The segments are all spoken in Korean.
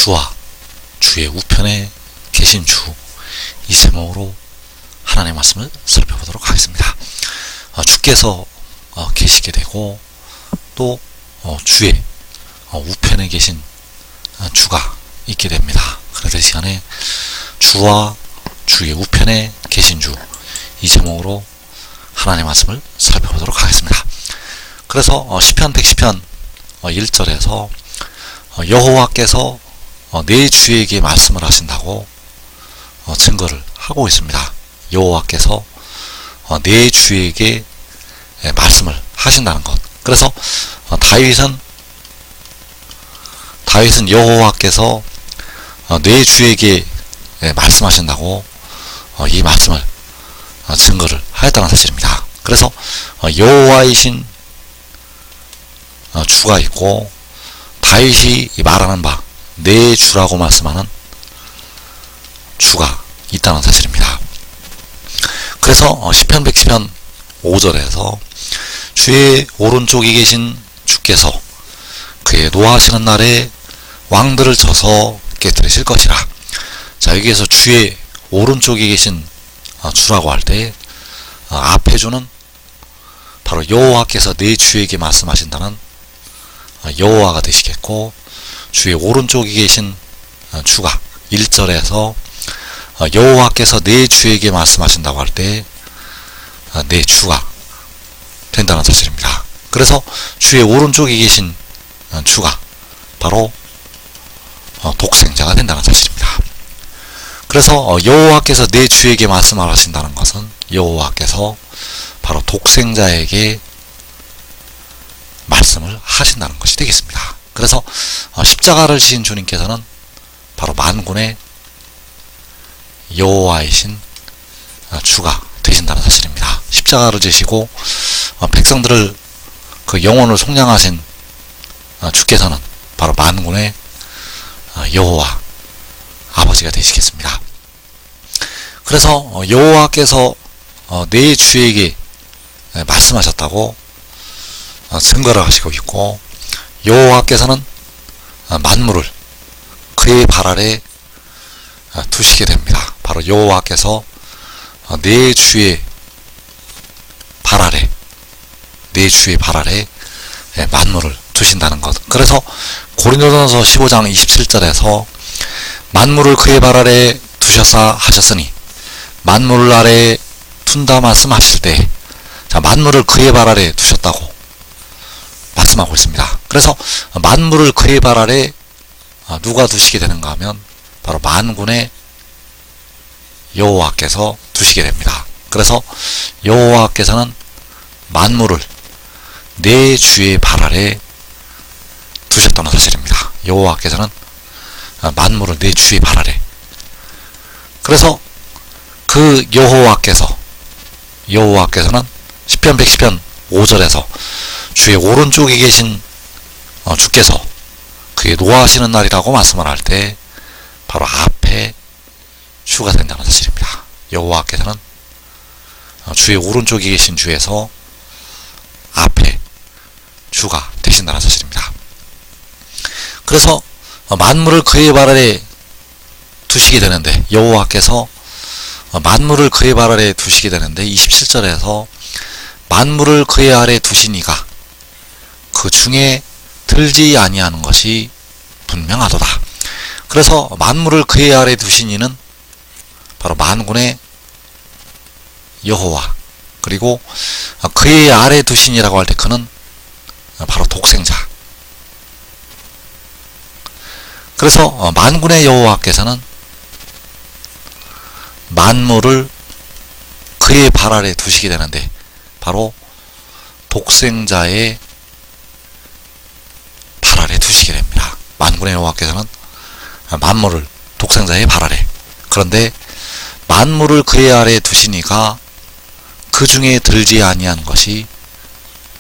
주와 주의 우편에 계신 주, 이 제목으로 하나님의 말씀을 살펴보도록 하겠습니다. 주께서 계시게 되고 또 주의 우편에 계신 주가 있게 됩니다. 그래서 이 시간에 주와 주의 우편에 계신 주, 이 제목으로 하나님의 말씀을 살펴보도록 하겠습니다. 그래서 시편 110편 1절에서 여호와께서 내 주에게 말씀을 하신다고 증거를 하고 있습니다. 여호와께서 내 주에게 말씀을 하신다는 것. 그래서 다윗은 여호와께서 내 주에게 말씀하신다고 이 말씀을 증거를 하였다는 사실입니다. 그래서 여호와이신 주가 있고 다윗이 말하는 바 내 주라고 말씀하는 주가 있다는 사실입니다. 그래서 시편 110편 5절에서 주의 오른쪽에 계신 주께서 그의 노하시는 날에 왕들을 쳐서 깨뜨리실 것이라. 자, 여기에서 주의 오른쪽에 계신 주라고 할 때 앞에 주는 바로 여호와께서 내 주에게 말씀하신다는 여호와가 되시겠고, 주의 오른쪽에 계신 주가 1절에서 여호와께서 내 주에게 말씀하신다고 할 때 내 주가 된다는 사실입니다. 그래서 주의 오른쪽에 계신 주가 바로 독생자가 된다는 사실입니다. 그래서 여호와께서 내 주에게 말씀을 하신다는 것은 여호와께서 바로 독생자에게 말씀을 하신다는 것이 되겠습니다. 그래서 십자가를 지신 주님께서는 바로 만군의 여호와이신 주가 되신다는 사실입니다. 십자가를 지시고 백성들을 그 영혼을 속량하신 주께서는 바로 만군의 여호와 아버지가 되시겠습니다. 그래서 여호와께서 내 주에게 말씀하셨다고 증거를 하시고 있고, 여호와께서는 만물을 그의 발 아래 두시게 됩니다. 바로 여호와께서 내 주의 발 아래 만물을 두신다는 것. 그래서 고린도전서 15장 27절에서 만물을 그의 발 아래 두셨사 하셨으니 만물 아래 둔다 말씀하실 때, 자, 만물을 그의 발 아래 두셨다고 말씀하고 있습니다. 그래서 만물을 그의 발 아래 누가 두시게 되는가 하면 바로 만군의 여호와께서 두시게 됩니다. 그래서 여호와께서는 만물을 내 주의 발 아래 두셨다는 사실입니다. 여호와께서는 만물을 내 주의 발 아래. 그래서 그 여호와께서는 시편 110편 5절에서 주의 오른쪽에 계신 주께서 그의 노하시는 날이라고 말씀을 할 때 바로 앞에 주가 된다는 사실입니다. 여호와께서는 주의 오른쪽에 계신 주에서 앞에 주가 되신다는 사실입니다. 그래서 만물을 그의 발 아래 두시게 되는데, 여호와께서 만물을 그의 발 아래 두시게 되는데 27절에서 만물을 그의 아래 두시니가 그 중에 들지 아니하는 것이 분명하도다. 그래서 만물을 그의 아래 두시니는 바로 만군의 여호와, 그리고 그의 아래 두시니라고 할 때 그는 바로 독생자. 그래서 만군의 여호와께서는 만물을 그의 발 아래 두시게 되는데 바로 독생자의 발 아래 두시게 됩니다. 만군의 여호와께서는 만물을 독생자의 발 아래, 그런데 만물을 그의 아래 두시니가 그 중에 들지 아니한 것이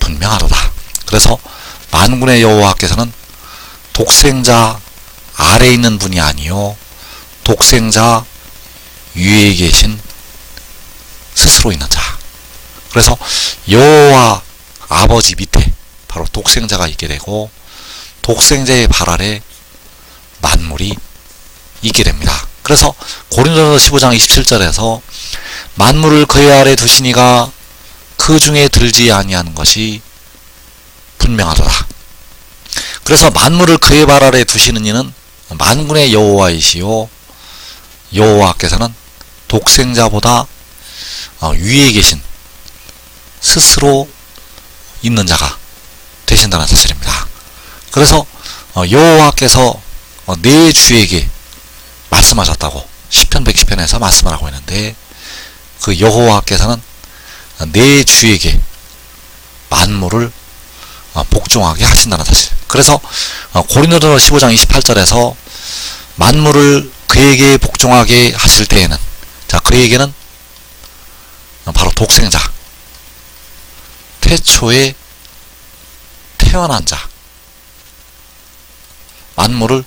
분명하도다. 그래서 만군의 여호와께서는 독생자 아래에 있는 분이 아니요 독생자 위에 계신 스스로 있는 자. 그래서 여호와 아버지 밑에 바로 독생자가 있게 되고, 독생자의 발 아래 만물, 만물이 있게 됩니다. 그래서 고린도전서 15장 27절에서 만물을 그의 아래 두시니가 그 중에 들지 아니하는 것이 분명하더라. 그래서 만물을 그의 발 아래 두시는 이는 만군의 여호와이시요 여호와께서는 독생자보다 위에 계신 스스로 있는 자가 되신다는 사실입니다. 그래서 여호와께서 내 주에게 말씀하셨다고 시편 110편에서 말씀을 하고 있는데, 그 여호와께서는 내 주에게 만물을 복종하게 하신다는 사실. 그래서 고린도전서 15장 28절에서 만물을 그에게 복종하게 하실 때에는, 자, 그에게는 바로 독생자, 태초에 태어난 자, 만물을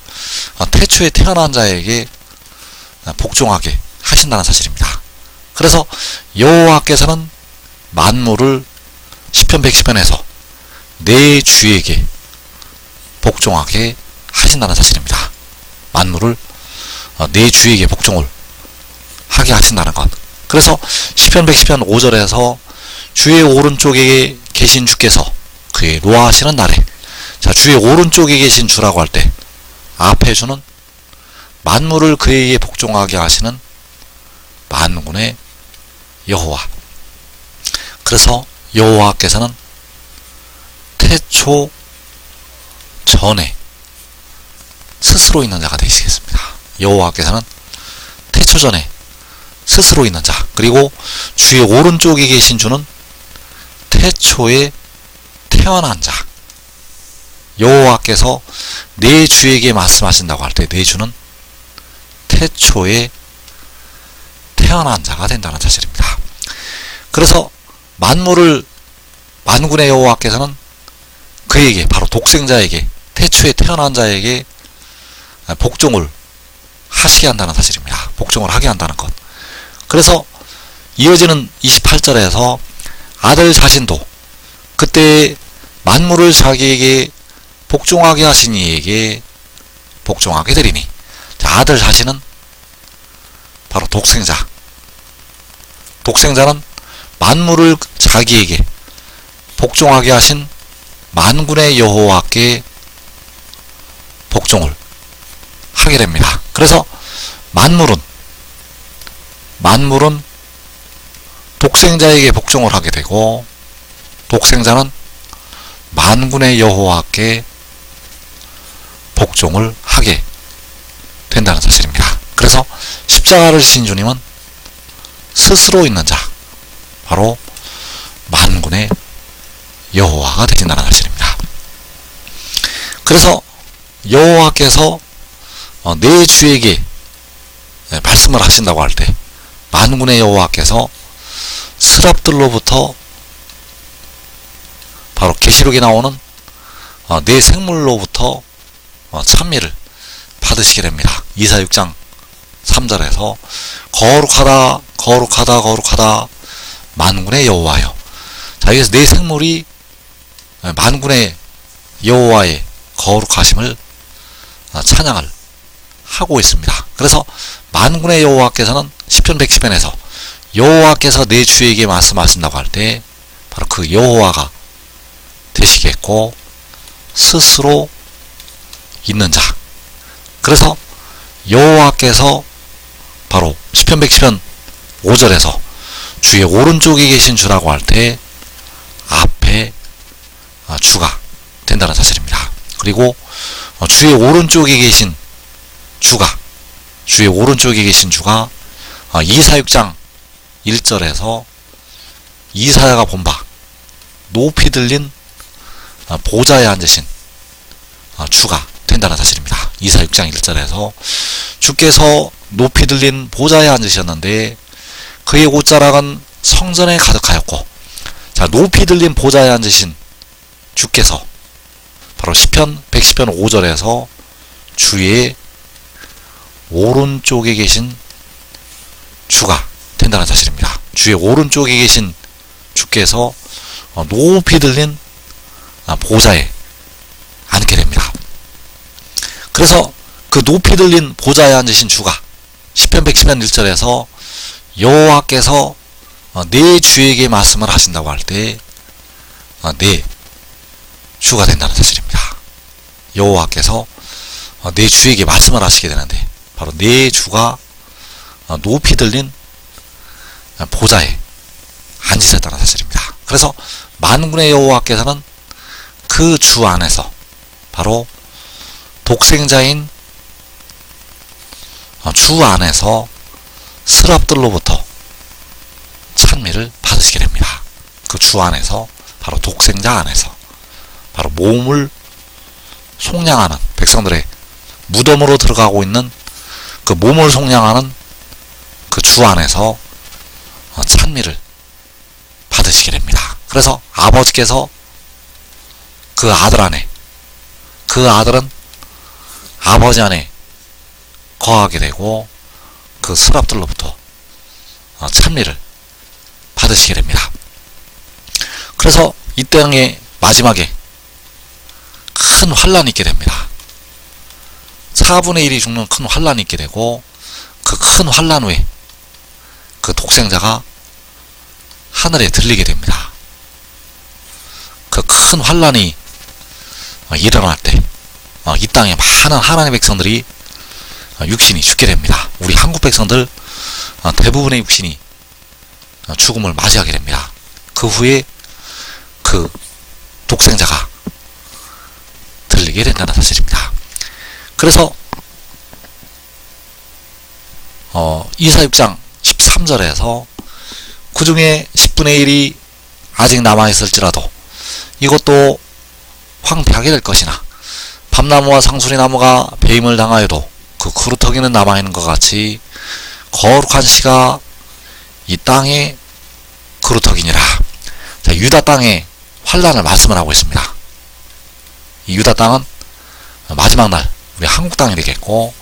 태초에 태어난 자에게 복종하게 하신다는 사실입니다. 그래서 여호와께서는 만물을 시편 110편에서 내 주에게 복종하게 하신다는 사실입니다. 만물을 내 주에게 복종을 하게 하신다는 것. 그래서 시편 110편 5절에서 주의 오른쪽에 계신 주께서 그의 노하시는 날에, 자, 주의 오른쪽에 계신 주라고 할 때 앞에 주는 만물을 그에게 복종하게 하시는 만군의 여호와. 그래서 여호와께서는 태초 전에 스스로 있는 자가 되시겠습니다. 여호와께서는 태초 전에 스스로 있는 자, 그리고 주의 오른쪽에 계신 주는 태초에 태어난 자. 여호와께서 내 주에게 말씀하신다고 할 때 내 주는 태초에 태어난 자가 된다는 사실입니다. 그래서 만물을, 만군의 여호와께서는 그에게, 바로 독생자에게, 태초에 태어난 자에게 복종을 하시게 한다는 사실입니다. 복종을 하게 한다는 것. 그래서 이어지는 28절에서 아들 자신도 그때 만물을 자기에게 복종하게 하신 이에게 복종하게 되리니, 자, 아들 자신은 바로 독생자. 독생자는 만물을 자기에게 복종하게 하신 만군의 여호와께 복종을 하게 됩니다. 그래서 만물은 독생자에게 복종을 하게 되고, 독생자는 만군의 여호와께 복종을 하게 된다는 사실입니다. 그래서 십자가를 지신 주님은 스스로 있는 자, 바로 만군의 여호와가 되신다는 사실입니다. 그래서 여호와께서 내 주에게 말씀을 하신다고 할 때 만군의 여호와께서 스랍들로부터 바로 계시록에 나오는 내 생물로부터 찬미를 받으시게 됩니다. 이사 6장 3절에서 거룩하다 거룩하다 거룩하다 만군의 여호와여. 자, 여기서 내 생물이 만군의 여호와의 거룩하심을 찬양을 하고 있습니다. 그래서 만군의 여호와께서는 시편 110편에서 여호와께서 내 주에게 말씀하신다고 할 때 바로 그 여호와가 되시겠고, 스스로 있는 자. 그래서 여호와께서 바로 시편 110편 5절에서 주의 오른쪽에 계신 주라고 할 때 앞에 주가 된다는 사실입니다. 그리고 주의 오른쪽에 계신 주가, 주의 오른쪽에 계신 주가 이사 6장 1절에서 이사야가 본 바 높이 들린 보좌에 앉으신 주가 된다는 사실입니다. 이사 6장 1절에서 주께서 높이 들린 보좌에 앉으셨는데 그의 옷자락은 성전에 가득하였고, 자, 높이 들린 보좌에 앉으신 주께서 바로 시편 110편 5절에서 주의 오른쪽에 계신 주가 된다는 사실입니다. 주의 오른쪽에 계신 주께서 높이 들린 보좌에 앉게 됩니다. 그래서 그 높이 들린 보좌에 앉으신 주가 시편 110편 1절에서 여호와께서 내 주에게 말씀을 하신다고 할 때 내 주가 된다는 사실입니다. 여호와께서 내 주에게 말씀을 하시게 되는데 바로 내 주가 높이 들린 보좌에 앉으셨다는 사실입니다. 그래서 만군의 여호와께서는 그 주 안에서 바로 독생자인 주 안에서 스랍들로부터 찬미를 받으시게 됩니다. 그 주 안에서 바로 독생자 안에서 바로 몸을 속량하는 백성들의 무덤으로 들어가고 있는 그 몸을 속량하는 그 주 안에서 찬미를 받으시게 됩니다. 그래서 아버지께서 그 아들 안에, 그 아들은 아버지 안에 거하게 되고 그 스랍들로부터 찬미를 받으시게 됩니다. 그래서 이 땅의 마지막에 큰 환란이 있게 됩니다. 4분의 1이 죽는 큰 환란이 있게 되고 그 큰 환란 후에 그 독생자가 하늘에 들리게 됩니다. 그 큰 환란이 일어날 때 이 땅에 많은 하나님의 백성들이 육신이 죽게 됩니다. 우리 한국 백성들 대부분의 육신이 죽음을 맞이하게 됩니다. 그 후에 그 독생자가 들리게 된다는 사실입니다. 그래서 이사 6장 13절에서 그 중에 10분의 1이 아직 남아있을지라도 이것도 황폐하게 될 것이나 밤나무와 상수리나무가 배임을 당하여도 그 그루터기는 남아있는 것 같이 거룩한 씨가 이 땅에 그루터기니라. 자, 유다 땅의 환란을 말씀을 하고 있습니다. 이 유다 땅은 마지막 날 우리 한국 땅이 되겠고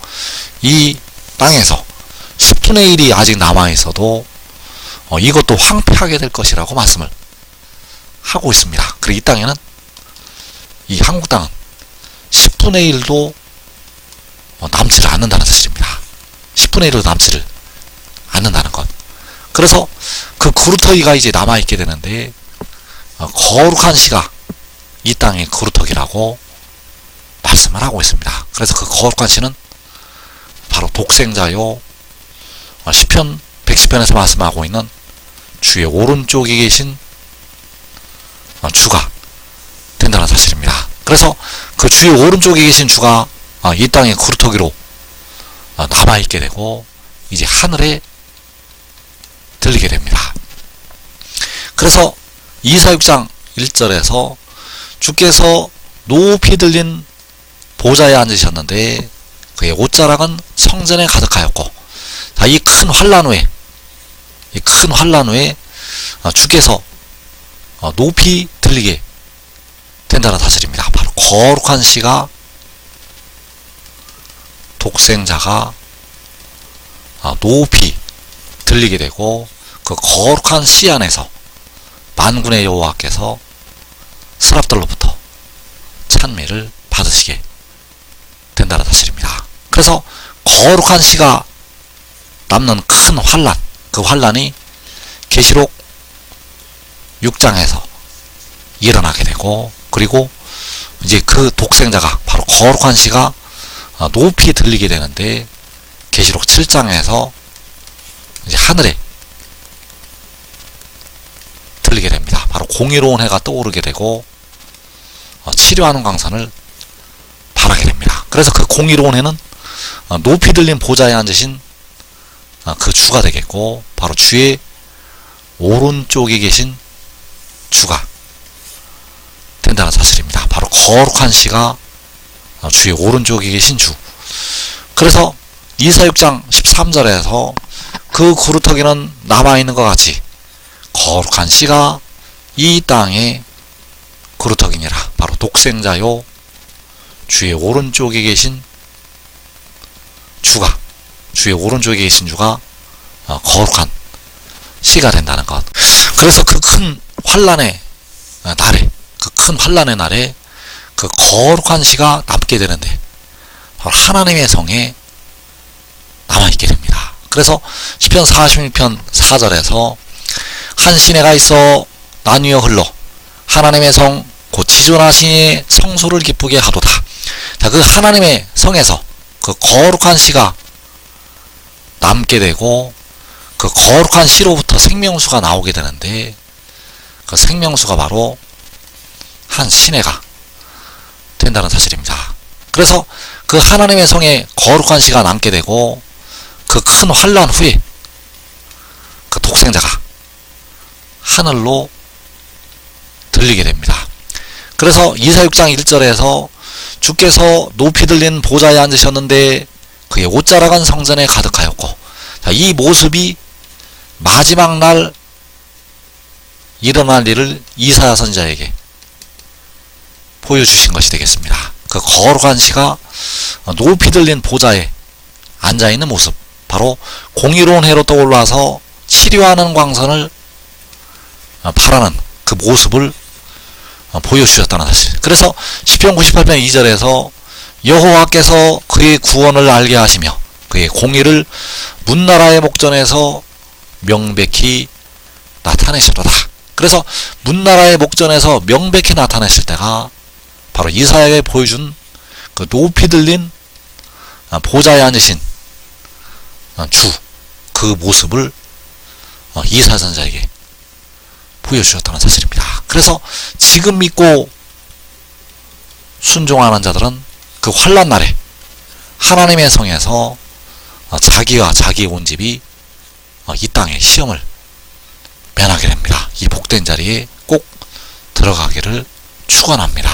이 땅에서 10분의 1이 아직 남아있어도 이것도 황폐하게 될 것이라고 말씀을 하고 있습니다. 그리고 이 땅에는 이 한국 땅은 10분의 1도 남지를 않는다는 사실입니다. 10분의 1도 남지를 않는다는 것. 그래서 그 그루터기가 이제 남아있게 되는데 거룩한 씨가 이 땅의 그루터기라고 말씀을 하고 있습니다. 그래서 그 거룩한 씨는 바로 독생자요 시편 110편에서 말씀하고 있는 주의 오른쪽에 계신 주가 된다는 사실입니다. 그래서 그 주의 오른쪽에 계신 주가 이 땅의 그루터기로 남아있게 되고 이제 하늘에 들리게 됩니다. 그래서 이사 6장 1절에서 주께서 높이 들린 보좌에 앉으셨는데 그의 옷자락은 성전에 가득하였고 이 큰 환란 후에 주께서 높이 들리게 된다는 사실입니다. 바로 거룩한 씨가 독생자가 높이 들리게 되고 그 거룩한 씨 안에서 만군의 여호와께서 스랍들로부터 찬미를 받으시게 된다는 사실입니다. 그래서 거룩한 씨가 남는 큰 환란, 그 환란이 계시록 6장에서 일어나게 되고 그리고 이제 그 독생자가 바로 거룩한 씨가 높이 들리게 되는데 계시록 7장에서 이제 하늘에 들리게 됩니다. 바로 공의로운 해가 떠오르게 되고 치료하는 광선을 발하게 됩니다. 그래서 그 공의로운 해는 높이 들린 보좌에 앉으신 그 주가 되겠고 바로 주의 오른쪽에 계신 주가 된다는 사실입니다. 바로 거룩한 씨가 주의 오른쪽에 계신 주. 그래서 이사 6장 13절에서 그 그루터기는 남아있는 것 같이 거룩한 씨가 이 땅에 그루터기니라. 바로 독생자요 주의 오른쪽에 계신 주가, 주의 오른쪽에 계신 주가 거룩한 씨가 된다는 것. 그래서 그 큰 환란의 날에, 그 큰 환란의 날에 그 거룩한 씨가 남게 되는데 바로 하나님의 성에 남아있게 됩니다. 그래서 시편 46편 4절에서 한 시내가 있어 나뉘어 흘러 하나님의 성 곧 지존하신 이의 성소를 기쁘게 하도다. 자, 그 하나님의 성에서 그 거룩한 시가 남게 되고 그 거룩한 시로부터 생명수가 나오게 되는데 그 생명수가 바로 한 시내가 된다는 사실입니다. 그래서 그 하나님의 성에 거룩한 시가 남게 되고 그 큰 환란 후에 그 독생자가 하늘로 들리게 됩니다. 그래서 이사 6장 1절에서 주께서 높이 들린 보좌에 앉으셨는데 그의 옷자락은 성전에 가득하였고, 자, 이 모습이 마지막 날 일어날 일을 이사야 선지자에게 보여주신 것이 되겠습니다. 그 거룩한 시가 높이 들린 보좌에 앉아있는 모습, 바로 공의로운 해로 떠올라서 치료하는 광선을 바라는 그 모습을 보여주셨다는 사실. 그래서 시편 98편 2절에서 여호와께서 그의 구원을 알게 하시며 그의 공의를 문나라의 목전에서 명백히 나타내시도다. 그래서 문나라의 목전에서 명백히 나타내실 때가 바로 이사야에게 보여준 그 높이 들린 보좌에 앉으신 주, 그 모습을 이사야 선지자에게 보여주셨다는 사실입니다. 그래서 지금 믿고 순종하는 자들은 그 환난 날에 하나님의 성에서 자기와 자기의 온 집이 이 땅의 시험을 면하게 됩니다. 이 복된 자리에 꼭 들어가기를 축원합니다.